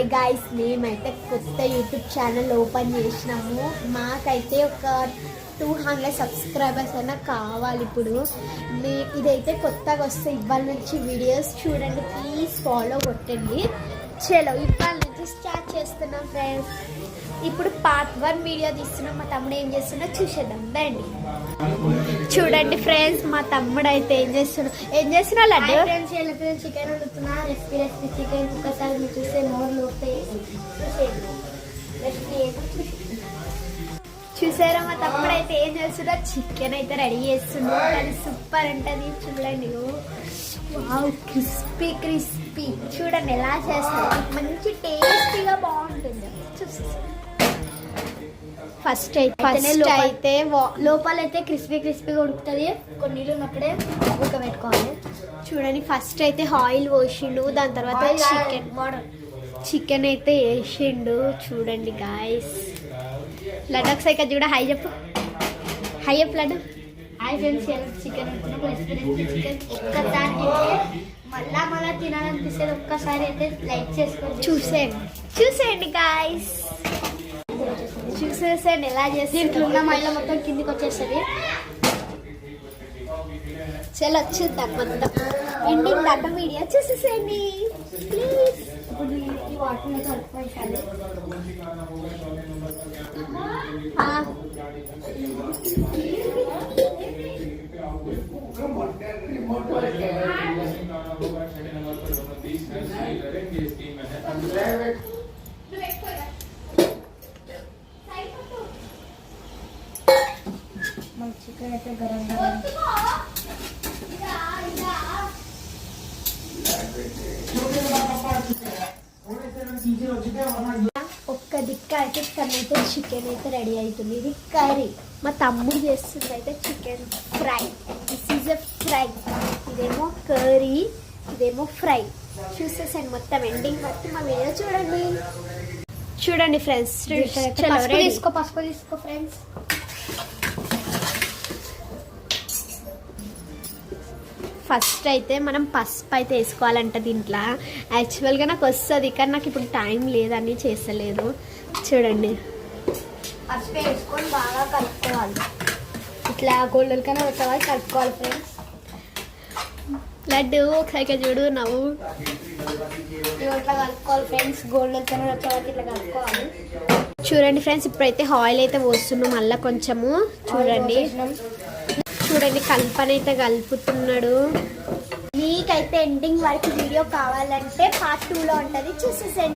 Hi guys, మేమైతే కొత్త YouTube channel open చేసినాము. మాకైతే ఒక 200 సబ్స్క్రైబర్స్ అయినా కావాలి. ఇప్పుడు ఇదైతే కొత్తగా వస్తే ఇవాళ నుంచి వీడియోస్ చూడండి, ప్లీజ్ ఫాలో కొట్టండి. చలో ఇవాళ నుంచి స్టార్ట్ చేస్తున్నాం ఫ్రెండ్స్. ఇప్పుడు పార్ట్ 1 వీడియో తీస్తున్నాం. మా తమ్ముడు ఏం చేస్తున్నా చూసేద్దాం రండి. చూడండి ఫ్రెండ్స్, మా తమ్ముడు అయితే ఏం చేస్తున్నా లడ్డు చికెన్ వండుతున్నా. రెసిపీ చికెన్ ఒక్కసారి మీరు చూస్తే నోరు చూసారా? మా తమ్ముడు అయితే ఏం చేస్తున్నా చికెన్ అయితే రెడీ చేస్తున్నా. అది సూపర్ ఉంటుంది చూడండి. వావ్, క్రిస్పీ క్రిస్పీ చూడండి ఎలా చేస్తారు. మంచి టేస్టీగా బాగుంటుంది. ఫస్ట్ అయితే లోపలైతే క్రిస్పీగా ఉడుకుతుంది. కొన్ని నీళ్ళు ఉన్నప్పుడే ఉడకబెట్టుకోవాలి. చూడండి, ఫస్ట్ అయితే ఆయిల్ పోసిండు, దాని తర్వాత చికెన్ అయితే వేసిండు. చూడండి గాయస్. లడ్డు సైకిల్ చూడ హాయ్ చెప్పు. హాయ్ చెప్పు laddu. Hi friends, chicken chicken ఒక్కసారి మళ్ళా తినాలనిపిస్తుంది. ఒక్కసారి అయితే లైక్ చేసుకోండి, చూసేయండి గాయస్. చూసేసండి ఎలా చేసి దీంట్లో మళ్ళీ మొత్తం కిందికి వచ్చేస్తుంది. చాలా వచ్చేద్దాం మొత్తం ఎండింగ్ దాకా వీడియో చూసేసేయండి ప్లీజ్. ఇప్పుడు ఈ వాటర్ కలుపుకోవాలి. మన చికెన్ అయితే గరం ఒక్క దిక్క అయితే టమాటో చికెన్ అయితే రెడీ అవుతుంది. ఇది కర్రీ. మా తమ్ముడు చేస్తుంది అయితే chicken fry. This is a fry. ఇదేమో కర్రీ, ఇదేమో ఫ్రై. చూసేసాను మొత్తం ఎండింగ్ వరకు మా వీడియో చూడండి ఫ్రెండ్స్. పసుపు తీసుకో ఫ్రెండ్స్. ఫస్ట్ అయితే మనం పసుపు అయితే వేసుకోవాలంట దీంట్లో. యాక్చువల్గా నాకు వస్తుంది, కానీ నాకు ఇప్పుడు టైం లేదని చేస్తలేదు. చూడండి, పసుపు వేసుకొని బాగా కలుపుకోవాలి. ఇట్లా గోల్డెన్ కన్నా వచ్చేవాళ్ళు కలుపుకోవాలి ఫ్రెండ్స్. లడ్డు ఒకసారి చూడు నవ్వు. ఇట్లా కలుపుకోవాలి ఫ్రెండ్స్. గోల్డెన్ కన్నా వచ్చేవాళ్ళకి ఇట్లా కలుపుకోవాలి. చూడండి ఫ్రెండ్స్, ఇప్పుడైతే ఆయిల్ అయితే పోస్తున్నాం మళ్ళీ కొంచెము. చూడండి కల్పన అయితే కలుపుతున్నాడు. మీకైతే ఎండింగ్ వరకు వీడియో కావాలంటే పార్ట్ 2లో ఉంటుంది, చూసేసేయండి.